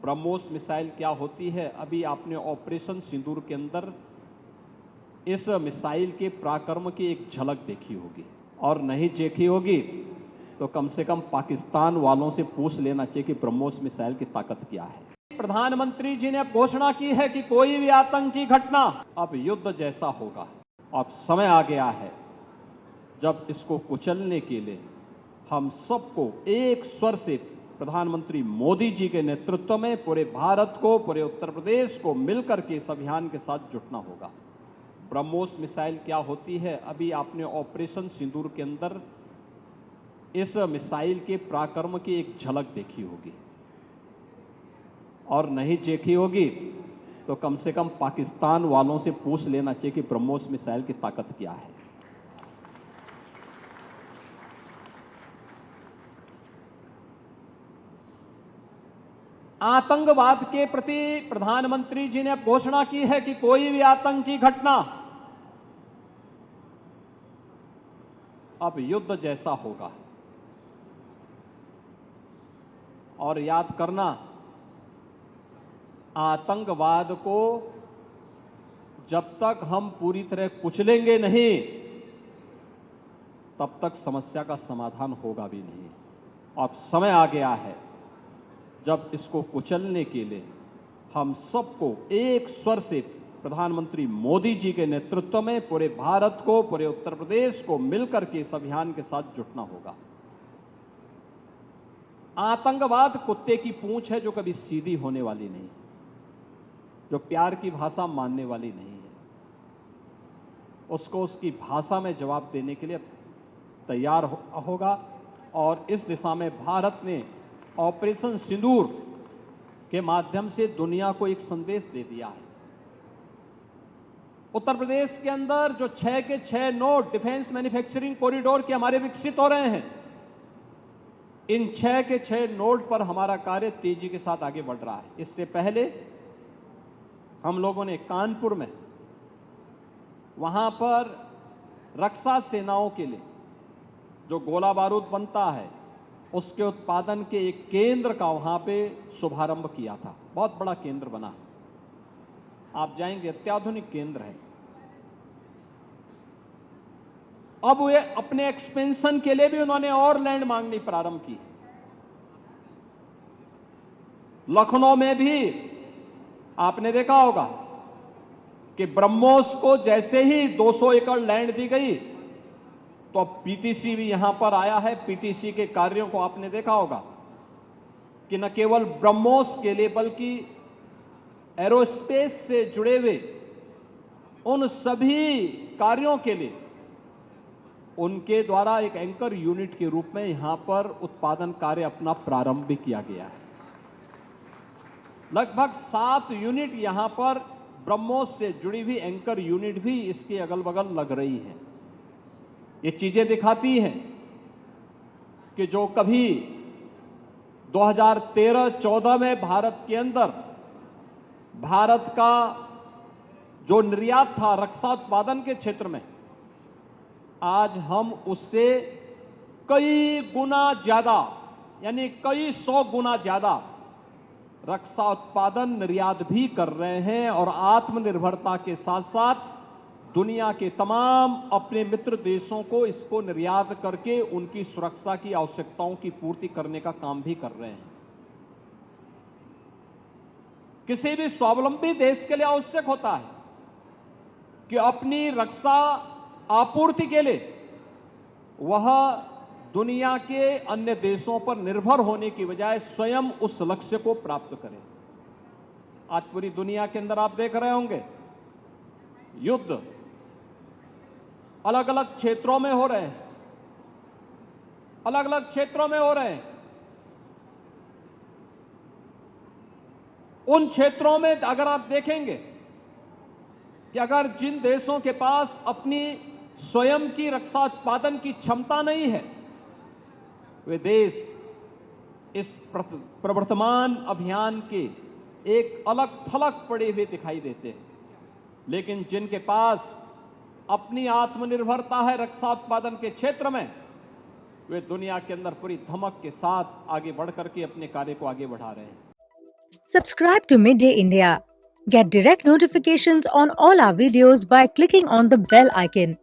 BrahMos missile क्या होती है, अभी आपने ऑपरेशन सिंदूर के अंदर इस मिसाइल के पराक्रम की एक झलक देखी होगी, और नहीं देखी होगी तो कम से कम पाकिस्तान वालों से पूछ लेना चाहिए कि ब्रह्मोस मिसाइल की ताकत क्या है। प्रधानमंत्री जी ने घोषणा की है कि कोई भी आतंकी घटना अब युद्ध जैसा होगा। अब समय आ गया है जब इसको कुचलने के लिए हम सबको एक स्वर से प्रधानमंत्री मोदी जी के नेतृत्व में पूरे भारत को, पूरे उत्तर प्रदेश को मिलकर के इस अभियान के साथ जुटना होगा। ब्रह्मोस मिसाइल क्या होती है, अभी आपने ऑपरेशन सिंदूर के अंदर इस मिसाइल के पराक्रम की एक झलक देखी होगी, और नहीं देखी होगी तो कम से कम पाकिस्तान वालों से पूछ लेना चाहिए कि ब्रह्मोस मिसाइल की ताकत क्या है। आतंकवाद के प्रति प्रधानमंत्री जी ने घोषणा की है कि कोई भी आतंकी घटना अब युद्ध जैसा होगा। और याद करना, आतंकवाद को जब तक हम पूरी तरह कुचलेंगे नहीं तब तक समस्या का समाधान होगा भी नहीं। अब समय आ गया है जब इसको कुचलने के लिए हम सबको एक स्वर से प्रधानमंत्री मोदी जी के नेतृत्व में पूरे भारत को, पूरे उत्तर प्रदेश को मिलकर के इस अभियान के साथ जुटना होगा। आतंकवाद कुत्ते की पूंछ है जो कभी सीधी होने वाली नहीं, जो प्यार की भाषा मानने वाली नहीं है। उसको उसकी भाषा में जवाब देने के लिए तैयार होगा, और इस दिशा में भारत ने ऑपरेशन सिंदूर के माध्यम से दुनिया को एक संदेश दे दिया है। उत्तर प्रदेश के अंदर जो 6 के 6 नोड डिफेंस मैन्युफैक्चरिंग कॉरिडोर के हमारे विकसित हो रहे हैं, इन 6 के 6 नोड पर हमारा कार्य तेजी के साथ आगे बढ़ रहा है। इससे पहले हम लोगों ने कानपुर में, वहां पर रक्षा सेनाओं के लिए जो गोला बारूद बनता है उसके उत्पादन के एक केंद्र का वहां पे शुभारंभ किया था। बहुत बड़ा केंद्र बना है, आप जाएंगे अत्याधुनिक केंद्र है। अब वे अपने एक्सपेंशन के लिए भी उन्होंने और लैंड मांगनी प्रारंभ की। लखनऊ में भी आपने देखा होगा कि ब्रह्मोस को जैसे ही 200 एकड़ लैंड दी गई तो अब पीटीसी भी यहां पर आया है। पीटीसी के कार्यों को आपने देखा होगा कि न केवल ब्रह्मोस के लिए बल्कि एरोस्पेस से जुड़े हुए उन सभी कार्यों के लिए उनके द्वारा एक एंकर यूनिट के रूप में यहां पर उत्पादन कार्य अपना प्रारंभ भी किया गया है। लगभग 7 यूनिट यहां पर ब्रह्मोस से जुड़ी हुई एंकर यूनिट भी इसके अगल बगल लग रही है। ये चीजें दिखाती हैं कि जो कभी 2013-14 में भारत के अंदर भारत का जो निर्यात था रक्षा उत्पादन के क्षेत्र में, आज हम उससे कई गुना ज्यादा, यानी कई 100 गुना ज्यादा रक्षा उत्पादन निर्यात भी कर रहे हैं, और आत्मनिर्भरता के साथ साथ दुनिया के तमाम अपने मित्र देशों को इसको निर्यात करके उनकी सुरक्षा की आवश्यकताओं की पूर्ति करने का काम भी कर रहे हैं। किसी भी स्वावलंबी देश के लिए आवश्यक होता है कि अपनी रक्षा आपूर्ति के लिए वह दुनिया के अन्य देशों पर निर्भर होने की बजाय स्वयं उस लक्ष्य को प्राप्त करे। आज पूरी दुनिया के अंदर आप देख रहे होंगे युद्ध अलग अलग क्षेत्रों में हो रहे हैं, अलग अलग क्षेत्रों में हो रहे हैं। उन क्षेत्रों में अगर आप देखेंगे कि अगर जिन देशों के पास अपनी स्वयं की रक्षा उत्पादन की क्षमता नहीं है, वे देश इस प्रवर्तमान अभियान के एक अलग थलग पड़े हुए दिखाई देते हैं। लेकिन जिनके पास अपनी आत्मनिर्भरता है रक्षा उत्पादन के क्षेत्र में, वे दुनिया के अंदर पूरी धमक के साथ आगे बढ़कर के अपने कार्य को आगे बढ़ा रहे हैं। Subscribe to Midday India. Get direct notifications on all our videos by clicking on the bell icon.